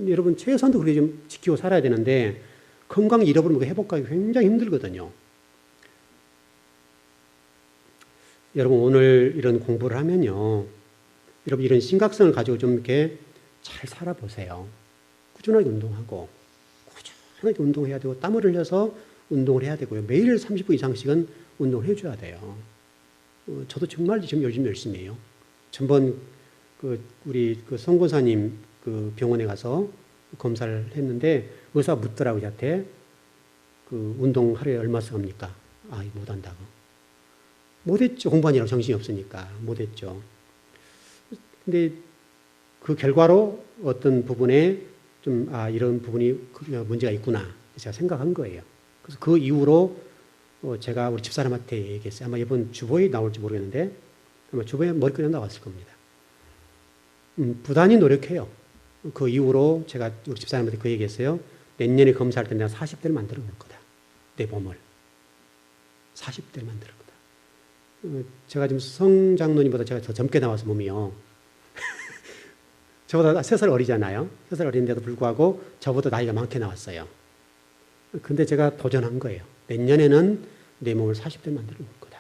여러분 최소한도 그렇게 좀 지키고 살아야 되는데 건강 잃어버리면 회복하기 굉장히 힘들거든요. 여러분 오늘 이런 공부를 하면요, 여러분 이런 심각성을 가지고 좀 이렇게 잘 살아보세요. 꾸준하게 운동하고 꾸준하게 운동해야 되고 땀을 흘려서 운동을 해야 되고요. 매일 30분 이상씩은 운동을 해줘야 돼요. 저도 정말 지금 요즘 열심히 해요. 전번 우리 선고사님 병원에 가서 검사를 했는데 의사가 묻더라고요. 저한테 운동 하루에 얼마 합니까? 못한다고. 못했죠. 공부하느라고 정신이 없으니까 못했죠. 근데 그 결과로 어떤 부분에 좀 이런 부분이 문제가 있구나 제가 생각한 거예요. 그래서 그 이후로 제가 우리 집사람한테 얘기했어요. 아마 이번 주보에 나올지 모르겠는데 아마 주보에 머리끝에 나왔을 겁니다. 부단히 노력해요. 그 이후로 제가 우리 집사람한테 그 얘기했어요. 내년에 검사할 때 내가 40대를 만들어 볼 거다. 내 몸을 40대를 만들 거다. 제가 지금 성 장로님보다 제가 더 젊게 나와서 몸이요. 저보다 3살 어리잖아요. 3살 어린데도 불구하고 저보다 나이가 많게 나왔어요. 근데 제가 도전한 거예요. 내년에는 내 몸을 40대 만들어 볼 거다.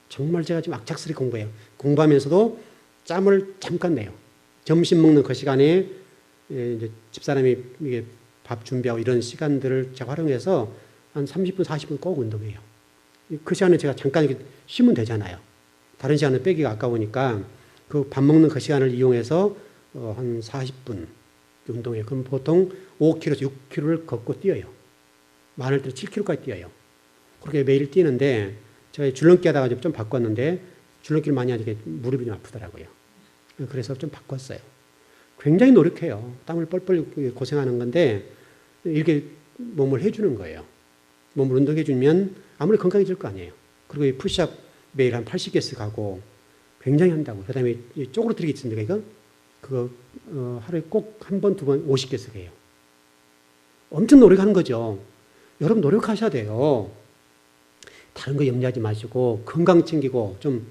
정말 제가 지금 악착스레 공부해요. 공부하면서도 짬을 잠깐 내요. 점심 먹는 그 시간에 이제 집사람이 이게 밥 준비하고 이런 시간들을 제가 활용해서 한 30분, 40분 꼭 운동해요. 그 시간에 제가 잠깐 이렇게 쉬면 되잖아요. 다른 시간은 빼기가 아까우니까 그 밥 먹는 그 시간을 이용해서 한 40분 운동해요. 그럼 보통 5km에서 6km를 걷고 뛰어요. 많을 때는 7km까지 뛰어요. 그렇게 매일 뛰는데 제가 줄넘기 하다가 좀 바꿨는데 줄넘기를 많이 하니까 무릎이 좀 아프더라고요. 그래서 좀 바꿨어요. 굉장히 노력해요. 땀을 뻘뻘 고생하는 건데 이렇게 몸을 해주는 거예요. 몸을 운동해주면 아무리 건강해질 거 아니에요. 그리고 이 푸시업 매일 한 80개씩 하고 굉장히 한다고. 그 다음에 쪼그러뜨리기 있습니까, 이거? 그거 하루에 꼭 한 번, 두 번 50개씩 해요. 엄청 노력하는 거죠. 여러분 노력하셔야 돼요. 다른 거 염려하지 마시고 건강 챙기고 좀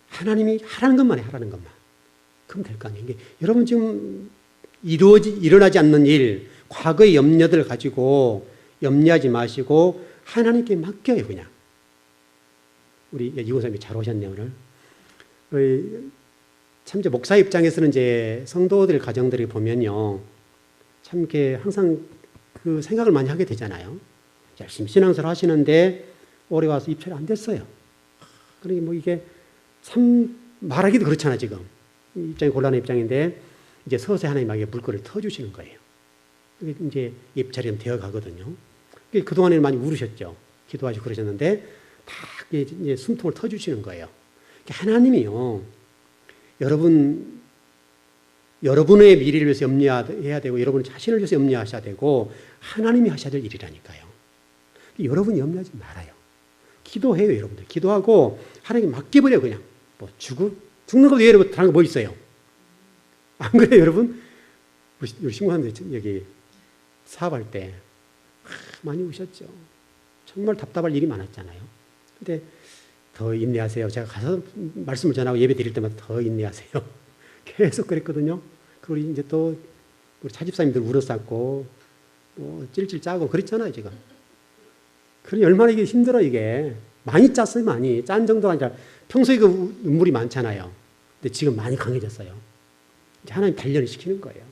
하나님이 하라는 것만 해, 하라는 것만. 그럼 될 거 아니에요. 이게 여러분 지금 일어나지 않는 일, 과거의 염려들 가지고 염려하지 마시고 하나님께 맡겨요, 그냥. 우리 이호사님이 잘 오셨네요, 오늘. 참 이제 목사 입장에서는 이제 성도들 가정들이 보면요, 참 이렇게 항상 그 생각을 많이 하게 되잖아요. 열심히 신앙생활 하시는데 올해 와서 입찰이 안 됐어요. 그러니 뭐 이게 참 말하기도 그렇잖아, 지금. 입장이 곤란한 입장인데 이제 서서히 하나님에게 물꼬를 터주시는 거예요. 이제 입찰이 좀 되어 가거든요. 그동안에는 많이 울으셨죠. 기도하시고 그러셨는데 다 이제 숨통을 터주시는 거예요. 하나님이요, 여러분의 미래를 위해서 염려해야 되고 여러분 자신을 위해서 염려하셔야 되고 하나님이 하셔야 될 일이라니까요. 여러분이 염려하지 말아요. 기도해요, 여러분들. 기도하고 하나님께 맡겨버려요, 그냥. 뭐 죽는 것 외에 다른 거 뭐 있어요? 안 그래요, 여러분? 우리 신고사님들 여기 사업할 때 많이 우셨죠. 정말 답답할 일이 많았잖아요. 근데 더 인내하세요. 제가 가서 말씀을 전하고 예배 드릴 때마다 더 인내하세요. 계속 그랬거든요. 그리고 이제 또 우리 차집사님들 울었었고 뭐 찔찔 짜고 그랬잖아요, 지금. 그러니 얼마나 이게 힘들어, 이게. 많이 짰어요, 많이. 짠 정도가 아니라 평소에 그 눈물이 많잖아요. 근데 지금 많이 강해졌어요. 이제 하나님 단련을 시키는 거예요.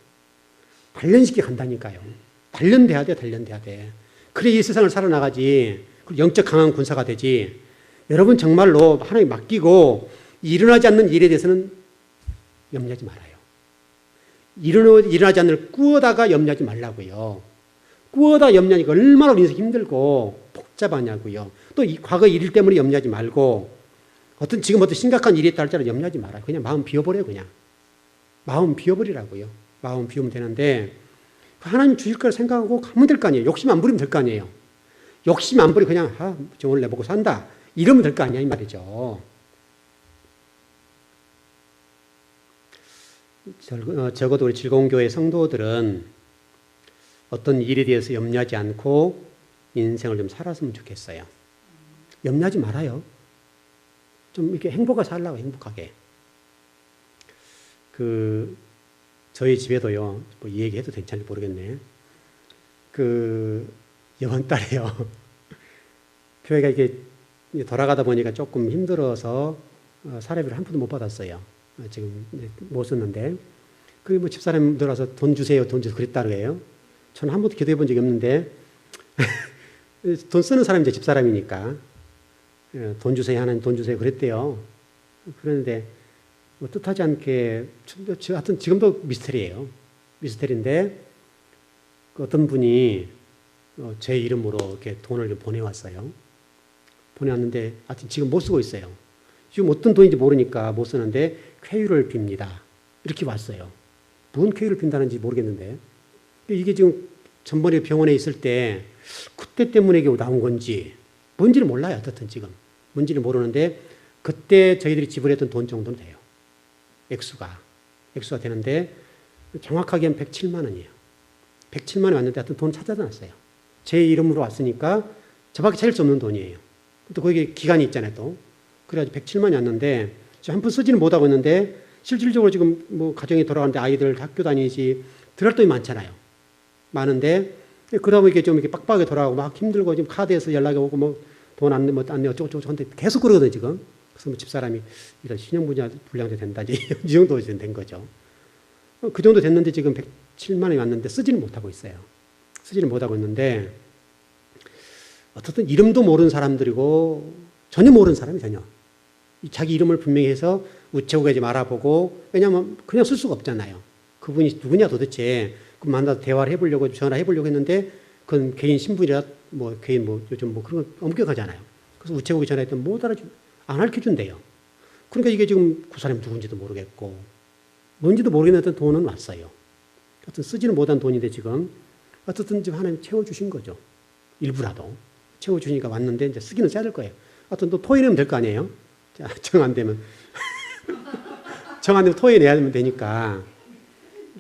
단련시키게 간다니까요. 단련돼야 돼, 단련돼야 돼. 그래 이 세상을 살아나가지. 그리고 영적 강한 군사가 되지. 여러분 정말로 하나님 맡기고 일어나지 않는 일에 대해서는 염려하지 말아요. 일어나지 않는 꾸어다가 염려하지 말라고요. 꾸어다 염려하니까 얼마나 우리 인생 힘들고 복잡하냐고요. 또 이 과거 일 때문에 염려하지 말고 지금 어떤 심각한 일이 있다 할지라도 염려하지 말아요. 그냥 마음 비워버려요, 그냥. 마음 비워버리라고요. 마음 비우면 되는데 하나님 주실 걸 생각하고 가면 될 거 아니에요. 욕심 안 부리면 될 거 아니에요. 욕심 안 부리고 그냥 오늘 내보고 산다. 이러면 될 거 아니야, 이 말이죠. 적어도 우리 즐거운교회 성도들은 어떤 일에 대해서 염려하지 않고 인생을 좀 살았으면 좋겠어요. 염려하지 말아요. 좀 이렇게 행복하게 살라고, 행복하게. 저희 집에도요, 뭐 이 얘기 해도 괜찮을지 모르겠네. 이번 달에요. 교회가 이게 이제 돌아가다 보니까 조금 힘들어서 사례비를 한 푼도 못 받았어요. 지금 못 썼는데. 그 뭐 집사람들 와서 돈 주세요, 돈 주세요 그랬다는 거예요. 저는 한 번도 기도해 본 적이 없는데 돈 쓰는 사람이 이제 집사람이니까 돈 주세요, 하나님 돈 주세요 그랬대요. 그런데 뭐 뜻하지 않게 하여튼 지금도 미스터리예요. 미스터리인데 어떤 분이 제 이름으로 이렇게 돈을 좀 보내왔어요. 보내왔는데 하여튼 지금 못 쓰고 있어요. 지금 어떤 돈인지 모르니까 못 쓰는데 쾌유를 빕니다. 이렇게 왔어요. 무슨 쾌유를 빈다는지 모르겠는데 이게 지금 전번에 병원에 있을 때 그때 때문에 이게 나온 건지 뭔지를 몰라요. 어떻든 지금 뭔지를 모르는데 그때 저희들이 지불했던 돈 정도는 돼요. 액수가 되는데 정확하게 한 107만 원이에요. 107만 원이 왔는데 하여튼 돈 찾아다 놨어요. 제 이름으로 왔으니까 저밖에 찾을 수 없는 돈이에요. 또 거기에 기간이 있잖아요. 또 그래가지고 107만 원이 왔는데 한 푼 쓰지는 못하고 있는데 실질적으로 지금 뭐 가정이 돌아가는데 아이들 학교 다니지 들어갈 돈이 많잖아요. 많은데 그러다 보니까 좀 이렇게 빡빡하게 돌아가고 막 힘들고 지금 카드에서 연락이 오고 뭐 돈 안 내, 뭐 안 내, 어쩌고저쩌고 한데 계속 그러거든요, 지금. 그래서 뭐 집사람이 이런 신용불량자 된다, 이 정도 된 거죠. 그 정도 됐는데 지금 107만 원이 왔는데 쓰지는 못하고 있어요. 쓰지는 못하고 있는데 어떻든 이름도 모르는 사람들이고 전혀 모르는 사람이 전혀. 자기 이름을 분명히 해서 우체국에 좀 알아보고 왜냐하면 그냥 쓸 수가 없잖아요. 그분이 누구냐 도대체. 그 만나서 대화를 해보려고 전화해보려고 했는데 그건 개인 신분이라 뭐 개인 뭐 요즘 뭐 그런 거 엄격하잖아요. 그래서 우체국에 전화했더니 안 알려준대요. 그러니까 이게 지금 그 사람이 누군지도 모르겠고 뭔지도 모르겠는 돈은 왔어요. 하여튼 쓰지는 못한 돈인데 지금 어쨌든 지금 하나님 채워주신 거죠. 일부라도 채워주시니까 왔는데 이제 쓰기는 써야 될 거예요. 하여튼 또 토해 내면 될 거 아니에요. 정 안 되면 정 안 되면 토해 내야 되니까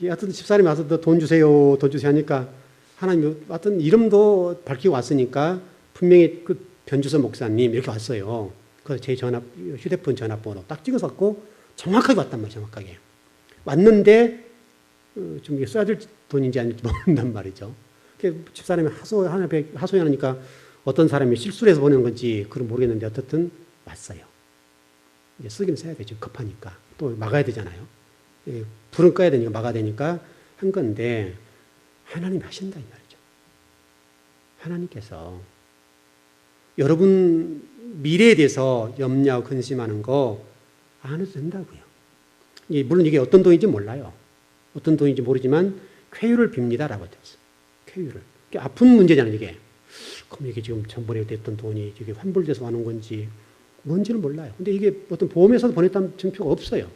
하여튼 집사람이 와서 돈 주세요 하니까 하나님이 하여튼 이름도 밝히고 왔으니까 분명히 그 변주서 목사님 이렇게 왔어요. 그래서 제 휴대폰 전화번호 딱 찍어서 왔고 정확하게 왔단 말이에요. 정확하게 왔는데 좀 이게 써야 될 돈인지 아닌지 모른단 말이죠. 집사람이 하소연하니까 어떤 사람이 실수를 해서 보내는 건지 그건 모르겠는데 어쨌든 왔어요. 이제 쓰기는 써야 되죠. 급하니까 또 막아야 되잖아요. 불은 꺼야 되니까 막아야 되니까 한 건데 하나님이 하신다 이 말이죠. 하나님께서 여러분 미래에 대해서 염려하고 근심하는 거 안 해도 된다고요. 물론 이게 어떤 돈인지 몰라요. 어떤 돈인지 모르지만 쾌유를 빕니다라고 했어요. 쾌유를. 아픈 문제잖아요 이게. 그럼 이게 지금 전번에 됐던 돈이 이게 환불돼서 하는 건지 뭔지는 몰라요. 근데 이게 어떤 보험회사도 보냈다는 증표가 없어요.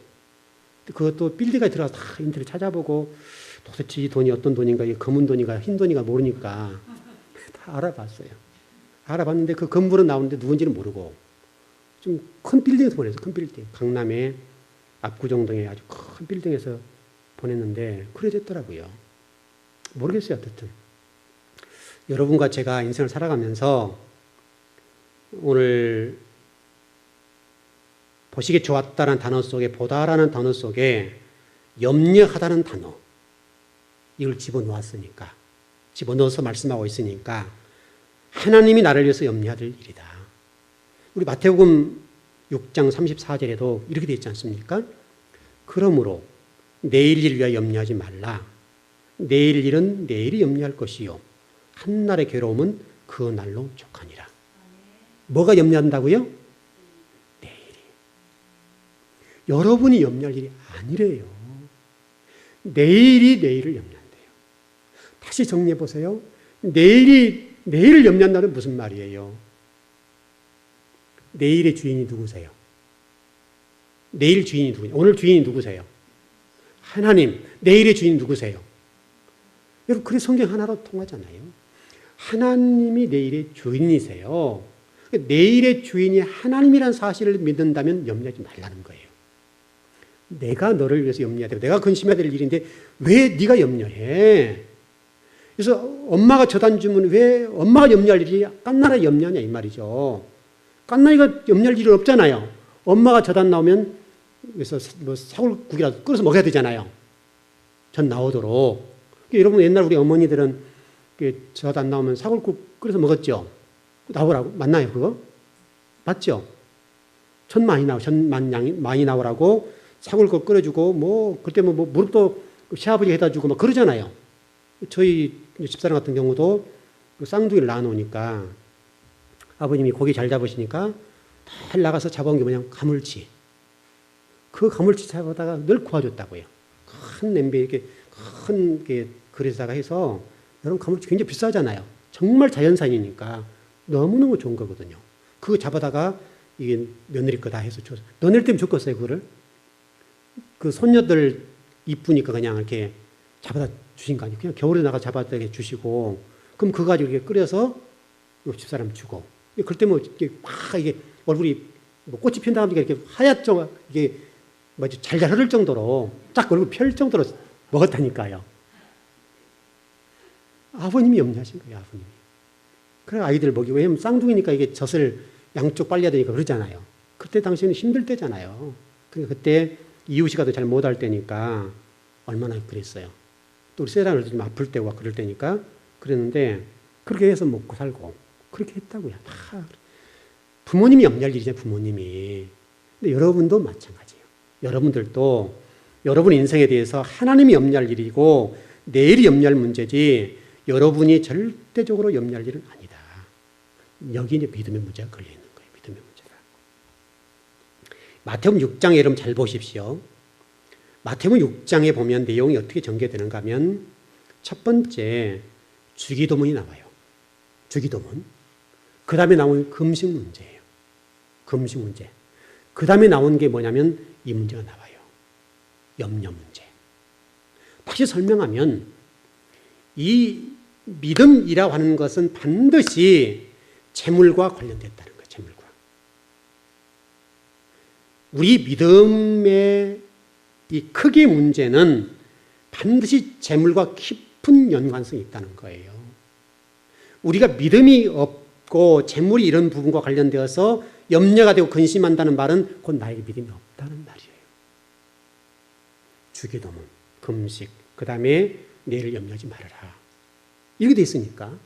그것도 빌딩까지 들어가서 다 인터넷 찾아보고 도대체 이 돈이 어떤 돈인가, 이게 검은 돈인가, 흰 돈인가 모르니까 다 알아봤어요. 알아봤는데 그 건물은 나오는데 누군지는 모르고 좀 큰 빌딩에서 보냈어요. 큰 빌딩. 강남의 압구정동에 아주 큰 빌딩에서 보냈는데 그래 됐더라고요. 모르겠어요. 어쨌든. 여러분과 제가 인생을 살아가면서 오늘 보시기에 좋았다는 단어 속에 보다라는 단어 속에 염려하다는 단어 이걸 집어넣었으니까 집어넣어서 말씀하고 있으니까 하나님이 나를 위해서 염려할 일이다. 우리 마태복음 6장 34절에도 이렇게 되어 있지 않습니까? 그러므로 내일 일을 위하여 염려하지 말라. 내일 일은 내일이 염려할 것이요 한날의 괴로움은 그 날로 족하니라. 뭐가 염려한다고요? 내일이. 여러분이 염려할 일이 아니래요. 내일이 내일을 염려한대요. 다시 정리해 보세요. 내일을 염려한다는 무슨 말이에요? 내일의 주인이 누구세요? 내일 주인이 누구냐? 오늘 주인이 누구세요? 하나님. 내일의 주인이 누구세요? 여러분, 그래서 성경 하나로 통하잖아요. 하나님이 내일의 주인이세요. 내일의 주인이 하나님이라는 사실을 믿는다면 염려하지 말라는 거예요. 내가 너를 위해서 염려해야 되고 내가 근심해야 될 일인데 왜 네가 염려해? 그래서 엄마가 젖안 주면 왜 엄마가 염려할 일이 깐나라 염려하냐 이 말이죠. 깐나이가 염려할 일은 없잖아요. 엄마가 젖안 나오면 그래서 뭐 사골국이라도 끓여서 먹어야 되잖아요. 젖 나오도록. 여러분 옛날 우리 어머니들은 젖 안 나오면 사골국 끓여서 먹었죠. 나오라고 맞나요 그거? 맞죠? 많이 나오라고 사골 끓여주고, 뭐, 그때 뭐 무릎도 시아버지 해다 주고 막 그러잖아요. 저희 집사람 같은 경우도 쌍둥이를 낳아놓으니까 아버님이 고기 잘 잡으시니까 잘 나가서 잡아온 게 뭐냐면 가물치. 그 가물치 잡아다가 늘 구워줬다고요. 큰 냄비에 이렇게 큰 그릇에다가 해서, 여러분 가물치 굉장히 비싸잖아요. 정말 자연산이니까 너무너무 좋은 거거든요. 그거 잡아다가 이게 며느리 거다 해서 줬어요. 너네들 때문에 줬겠어요, 그거를? 그 손녀들 이쁘니까 그냥 이렇게 잡아다 주신 거 아니에요. 그냥 겨울에 나가 잡아다 주시고, 그럼 그거 가지고 이렇게 끓여서 집사람 주고. 그때 뭐 이게 막 이게 얼굴이 뭐 꽃이 핀다 하니까 이렇게 하얗죠. 이게 뭐지 잘잘 흐를 정도로 딱 얼굴 펼 정도로 먹었다니까요. 아버님이 염려하신 거예요, 아버님이. 그래 아이들 먹이고, 왜냐면 쌍둥이니까 이게 젖을 양쪽 빨려야 되니까 그러잖아요. 그때 당시에는 힘들 때잖아요. 그러니까 그때 이유식아도 잘 못할 때니까 얼마나 그랬어요. 또 우리 세라는 좀 아플 때와 그럴 때니까 그랬는데, 그렇게 해서 먹고 살고 그렇게 했다고요. 다 부모님이 염려할 일이잖아요, 부모님이. 근데 여러분도 마찬가지예요. 여러분들도 여러분 인생에 대해서 하나님이 염려할 일이고 내일이 염려할 문제지 여러분이 절대적으로 염려할 일은 아니다. 여기 이제 믿음의 문제가 걸려 있는 거예요. 믿음의 문제가. 마태복음 6장에 여러분 잘 보십시오. 마태복음 6장에 보면 내용이 어떻게 전개되는가 하면 첫 번째 주기도문이 나와요. 주기도문. 그 다음에 나온 금식 문제예요. 금식 문제. 그 다음에 나온 게 뭐냐면 이 문제가 나와요. 염려 문제. 다시 설명하면 이 믿음이라고 하는 것은 반드시 재물과 관련됐다는 거예요. 재물과. 우리 믿음의 이 크기의 문제는 반드시 재물과 깊은 연관성이 있다는 거예요. 우리가 믿음이 없고 재물이 이런 부분과 관련되어서 염려가 되고 근심한다는 말은 곧 나에게 믿음이 없다는 말이에요. 주기도문, 금식, 그 다음에 내일을 염려하지 말아라. 이렇게 돼 있으니까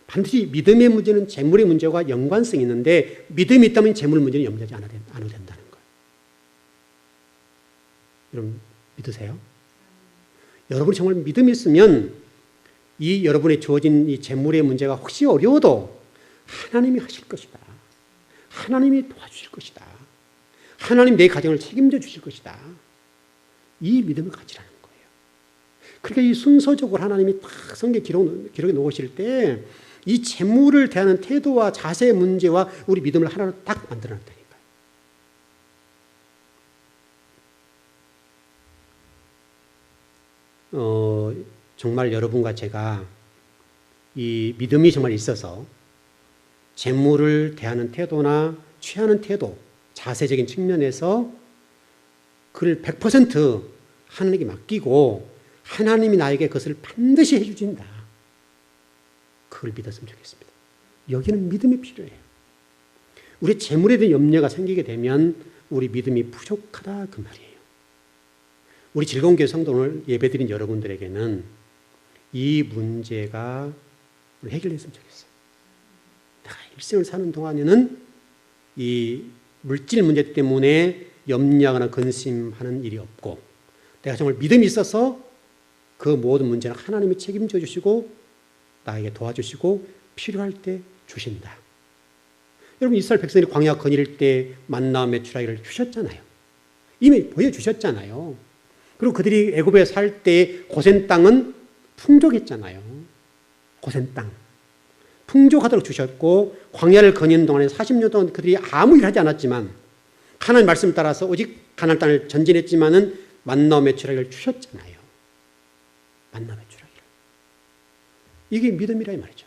반드시 믿음의 문제는 재물의 문제와 연관성이 있는데, 믿음이 있다면 재물 문제는 염려하지 않아도 된다는 거예요. 여러분 믿으세요? 여러분이 정말 믿음이 있으면 이 여러분의 주어진 이 재물의 문제가 혹시 어려워도 하나님이 하실 것이다. 하나님이 도와주실 것이다. 하나님 내 가정을 책임져 주실 것이다. 이 믿음을 가지라는 거예요. 그러니까 이 순서적으로 하나님이 딱 성경 기록해 놓으실 때 이 재물을 대하는 태도와 자세의 문제와 우리 믿음을 하나로 딱 만들어 놨다니까요. 정말 여러분과 제가 이 믿음이 정말 있어서 재물을 대하는 태도나 취하는 태도, 자세적인 측면에서 그를 100% 하나님께 맡기고 하나님이 나에게 그것을 반드시 해주신다. 그걸 믿었으면 좋겠습니다. 여기는 믿음이 필요해요. 우리 재물에 대한 염려가 생기게 되면 우리 믿음이 부족하다 그 말이에요. 우리 즐거운 교회 성도 오늘 예배드린 여러분들에게는 이 문제가 해결됐으면 좋겠어요. 내가 일생을 사는 동안에는 이 물질 문제 때문에 염려하거나 근심하는 일이 없고, 내가 정말 믿음이 있어서 그 모든 문제는 하나님이 책임져 주시고 나에게 도와주시고 필요할 때 주신다. 여러분 이스라엘 백성이 광야 거닐 때 만나와 메추라기를 주셨잖아요. 이미 보여주셨잖아요. 그리고 그들이 애굽에 살 때 고센 땅은 풍족했잖아요. 고센 땅. 풍족하도록 주셨고, 광야를 거니는 동안에 40년 동안 그들이 아무 일 하지 않았지만 하나님 말씀 따라서 오직 가나안 땅을 전진했지만은 만나와 메추라기를 주셨잖아요. 만나와 메추라기를. 이게 믿음이라 이 말이죠.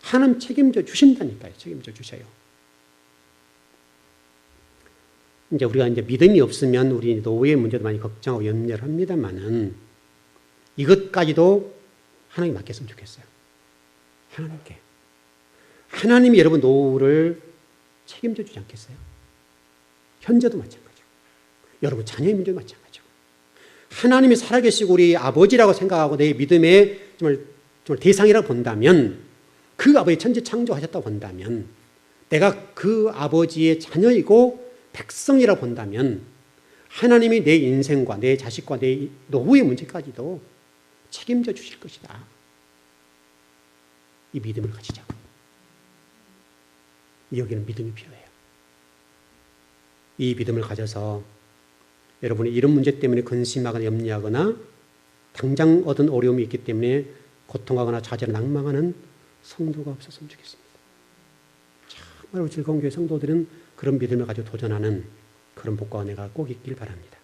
하나님 책임져 주신다니까요. 책임져 주셔요. 이제 우리가 이제 믿음이 없으면 우리 노후의 문제도 많이 걱정하고 염려를 합니다만은 이것까지도 하나님께 맡겼으면 좋겠어요. 하나님께. 하나님이 여러분 노후를 책임져 주지 않겠어요? 현재도 마찬가지고, 여러분 자녀의 문제도 마찬가지고, 하나님이 살아계시고 우리 아버지라고 생각하고 내 믿음의 정말 대상이라고 본다면, 그 아버지 천지 창조하셨다고 본다면 내가 그 아버지의 자녀이고 백성이라 본다면 하나님이 내 인생과 내 자식과 내 노후의 문제까지도 책임져 주실 것이다. 이 믿음을 가지자고. 여기는 믿음이 필요해요. 이 믿음을 가져서 여러분이 이런 문제 때문에 근심하거나 염려하거나 당장 얻은 어려움이 있기 때문에 고통하거나 좌절을 낭망하는 성도가 없었으면 좋겠습니다. 정말 즐거운 교회 성도들은 그런 믿음을 가지고 도전하는 그런 복과 은혜가 꼭 있길 바랍니다.